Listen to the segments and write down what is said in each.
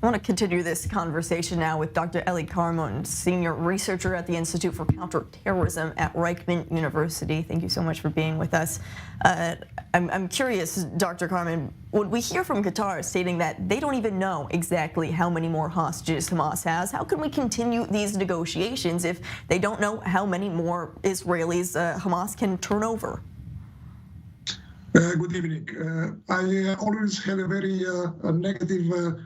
I want to continue this conversation now with Dr. Ely Karmon, senior researcher at the Institute for Counter-Terrorism at Reichman University. Thank you so much for being with us. I'm curious, Dr. Karmon, when we hear from Qatar stating that they don't even know exactly how many more hostages Hamas has, how can we continue these negotiations if they don't know how many more Israelis Hamas can turn over? Good evening. I always had a very negative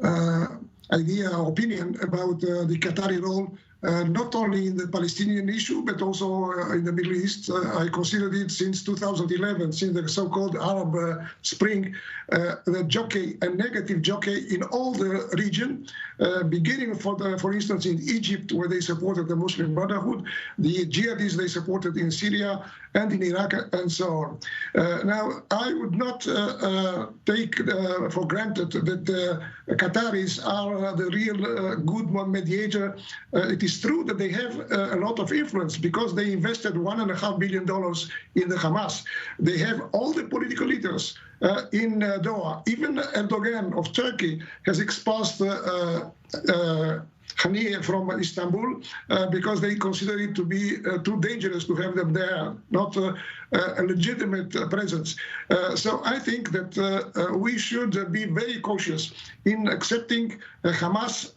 opinion about the Qatari role, not only in the Palestinian issue, but also in the Middle East. I considered it since 2011, since the so-called Arab Spring, a negative jockey in all the region, beginning, for instance, in Egypt, where they supported the Muslim Brotherhood, the jihadists they supported in Syria and in Iraq, and so on. Now, I would not take for granted that the Qataris are the real good mediator. It is true that they have a lot of influence because they invested $1.5 billion in the Hamas. They have all the political leaders in Doha. Even Erdogan of Turkey has expulsed Haniyeh from Istanbul because they consider it to be too dangerous to have them there, not a legitimate presence. So I think that we should be very cautious in accepting Hamas,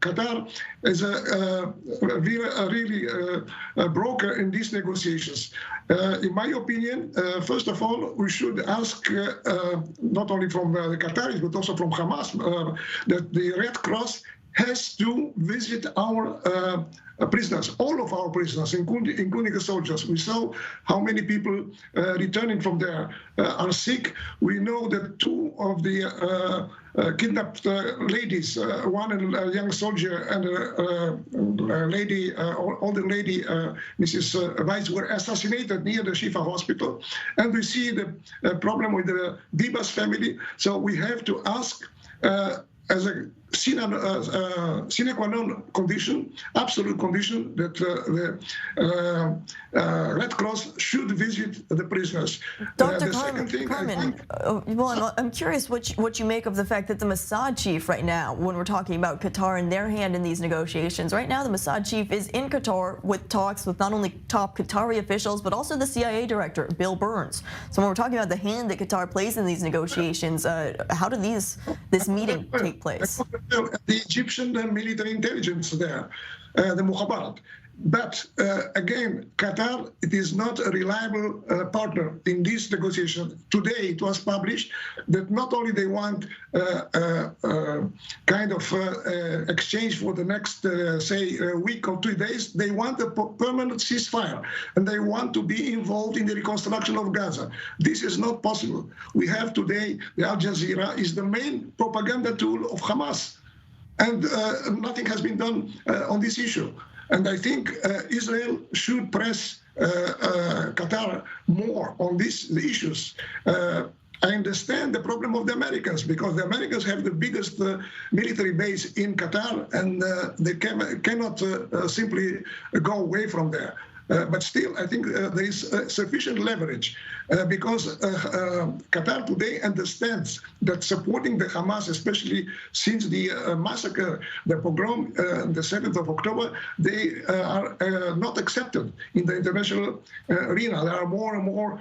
Qatar, as a really broker in these negotiations. In my opinion, first of all, we should ask not only from the Qataris, but also from Hamas, that the Red Cross has to visit our prisoners, all of our prisoners, including the soldiers. We saw how many people returning from there are sick. We know that two of the kidnapped ladies, one a young soldier and a lady, older lady, Mrs. Weiss, were assassinated near the Shifa hospital. And we see the problem with the Bibas family. So we have to ask as a sine qua non condition, absolute condition, that the Red Cross should visit the prisoners. Dr. Karmon, well, I'm curious what you make of the fact that the Mossad chief right now, when we're talking about Qatar and their hand in these negotiations, right now the Mossad chief is in Qatar with talks with not only top Qatari officials, but also the CIA director, Bill Burns. So when we're talking about the hand that Qatar plays in these negotiations, how do this meeting take place? The Egyptian military intelligence there, the Mukhabarat. But again, Qatar, it is not a reliable partner in this negotiation. Today, it was published that not only they want kind of exchange for the next, say, week or 2 days, they want a permanent ceasefire, and they want to be involved in the reconstruction of Gaza. This is not possible. We have today, the Al Jazeera is the main propaganda tool of Hamas, and nothing has been done on this issue. And I think Israel should press Qatar more on these issues. I understand the problem of the Americans, because the Americans have the biggest military base in Qatar, and they cannot simply go away from there. But still, I think there is sufficient leverage because Qatar today understands that supporting the Hamas, especially since the massacre, the pogrom, the 7th of October, they are not accepted in the international arena. There are more and more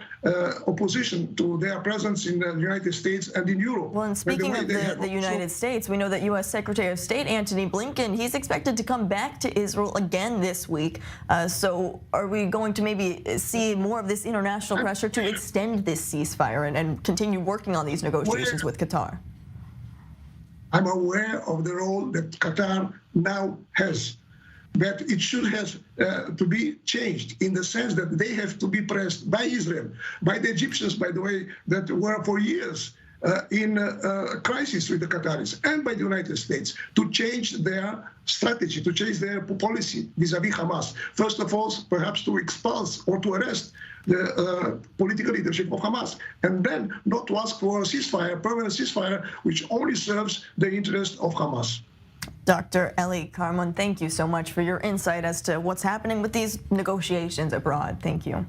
opposition to their presence in the United States and in Europe. Well, and speaking of the United States, we know that U.S. Secretary of State Antony Blinken, he's expected to come back to Israel again this week. So are we going to maybe see more of this international pressure to extend this ceasefire and continue working on these negotiations with Qatar? I'm aware of the role that Qatar now has, but it should have to be changed in the sense that they have to be pressed by Israel, by the Egyptians, by the way, that were for years in a crisis with the Qataris, and by the United States to change their strategy, to change their policy vis-à-vis Hamas. First of all, perhaps to expulse or to arrest the political leadership of Hamas, and then not to ask for a ceasefire, permanent ceasefire, which only serves the interest of Hamas. Dr. Ely Karmon, thank you so much for your insight as to what's happening with these negotiations abroad. Thank you.